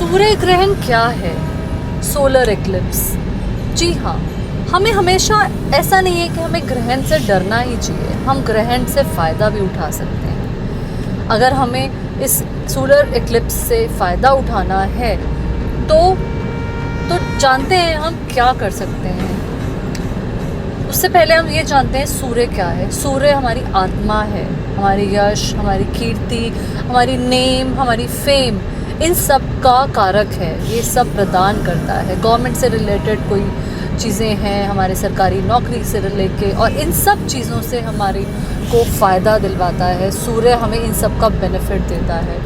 सूर्य ग्रहण क्या है? Solar Eclipse. जी हाँ, हमें हमेशा ऐसा नहीं है कि हमें ग्रहण से डरना ही चाहिए, हम ग्रहण से फ़ायदा भी उठा सकते हैं। अगर हमें इस सोलर इक्लिप्स से फ़ायदा उठाना है तो जानते हैं हम क्या कर सकते हैं। उससे पहले हम ये जानते हैं सूर्य क्या है। सूर्य हमारी आत्मा है, हमारी यश, हमारी कीर्ति, हमारी नेम, हमारी फेम, इन सब का कारक है। ये सब प्रदान करता है। गवर्नमेंट से रिलेटेड कोई चीज़ें हैं, हमारे सरकारी नौकरी से लेके, और इन सब चीज़ों से हमारे को फ़ायदा दिलवाता है। सूर्य हमें इन सब का बेनिफिट देता है।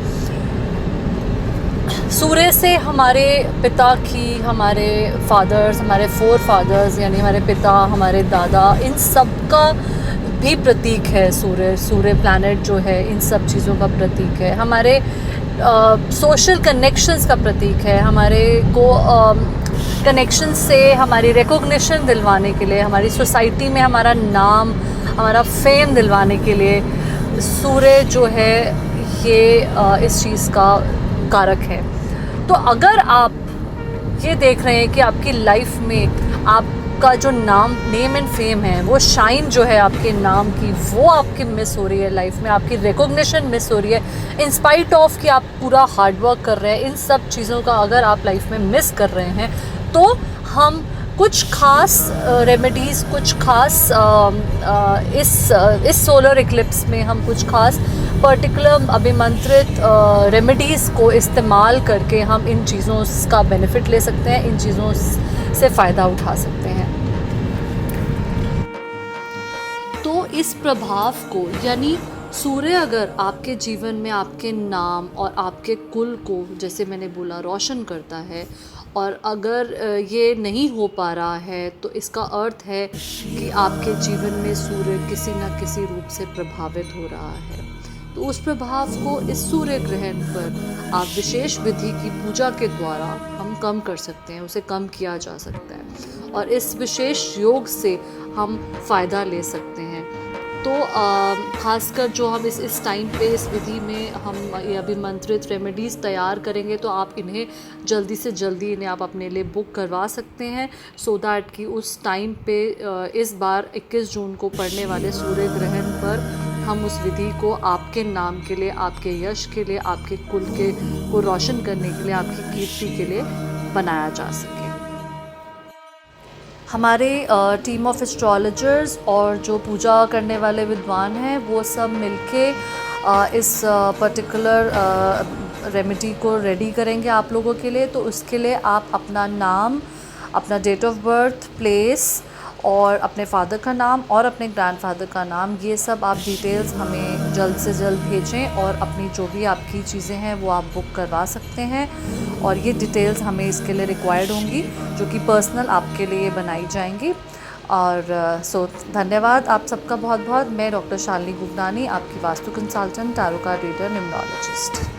सूर्य से हमारे पिता की, हमारे फादर्स, हमारे फोर फादर्स यानी हमारे पिता, हमारे दादा, इन सब का भी प्रतीक है सूर्य। सूर्य प्लैनेट जो है इन सब चीज़ों का प्रतीक है। हमारे सोशल कनेक्शंस का प्रतीक है। हमारे को कनेक्शन से हमारी रिकॉग्निशन दिलवाने के लिए, हमारी सोसाइटी में हमारा नाम, हमारा फेम दिलवाने के लिए सूर्य जो है ये इस चीज़ का कारक है। तो अगर आप ये देख रहे हैं कि आपकी लाइफ में आपका जो नेम एंड फेम है, वो शाइन जो है आपके नाम की, वो आपकी मिस हो रही है लाइफ में, आपकी रिकॉग्निशन मिस हो रही है इन स्पाइट ऑफ कि आप पूरा हार्डवर्क कर रहे हैं, इन सब चीज़ों का अगर आप लाइफ में मिस कर रहे हैं, तो हम कुछ खास रेमेडीज़, कुछ खास इस सोलर इक्लिप्स में हम कुछ खास पर्टिकुलर अभिमंत्रित रेमेडीज़ को इस्तेमाल करके हम इन चीज़ों का बेनिफिट ले सकते हैं, इन चीज़ों से फ़ायदा उठा सकते हैं। तो इस प्रभाव को, यानी सूर्य अगर आपके जीवन में आपके नाम और आपके कुल को, जैसे मैंने बोला, रोशन करता है, और अगर ये नहीं हो पा रहा है तो इसका अर्थ है कि आपके जीवन में सूर्य किसी न किसी रूप से प्रभावित हो रहा है। तो उस प्रभाव को इस सूर्य ग्रहण पर आप विशेष विधि की पूजा के द्वारा हम कम कर सकते हैं, उसे कम किया जा सकता है, और इस विशेष योग से हम फ़ायदा ले सकते हैं। तो ख़ासकर जो हम इस टाइम पे इस विधि में हम ये अभिमंत्रित रेमेडीज़ तैयार करेंगे, तो आप इन्हें जल्दी से जल्दी इन्हें आप अपने लिए बुक करवा सकते हैं, सो दैट कि उस टाइम पे इस बार 21 जून को पड़ने वाले सूर्य ग्रहण पर हम उस विधि को आपके नाम के लिए, आपके यश के लिए, आपके कुल के को रोशन करने के लिए, आपकी कीर्ति के लिए बनाया जा सके। हमारे टीम ऑफ एस्ट्रोलॉजर्स और जो पूजा करने वाले विद्वान हैं, वो सब मिलके इस पर्टिकुलर रेमेडी को रेडी करेंगे आप लोगों के लिए। तो उसके लिए आप अपना नाम, अपना डेट ऑफ बर्थ, प्लेस, और अपने फादर का नाम और अपने ग्रैंडफादर का नाम, ये सब आप डिटेल्स हमें जल्द से जल्द भेजें, और अपनी जो भी आपकी चीज़ें हैं वो आप बुक करवा सकते हैं। और ये डिटेल्स हमें इसके लिए रिक्वायर्ड होंगी, जो कि पर्सनल आपके लिए बनाई जाएंगी। और धन्यवाद आप सबका बहुत बहुत। मैं डॉक्टर शालिनी गुगनानी, आपकी vastu consultant, tarot card reader, numerologist.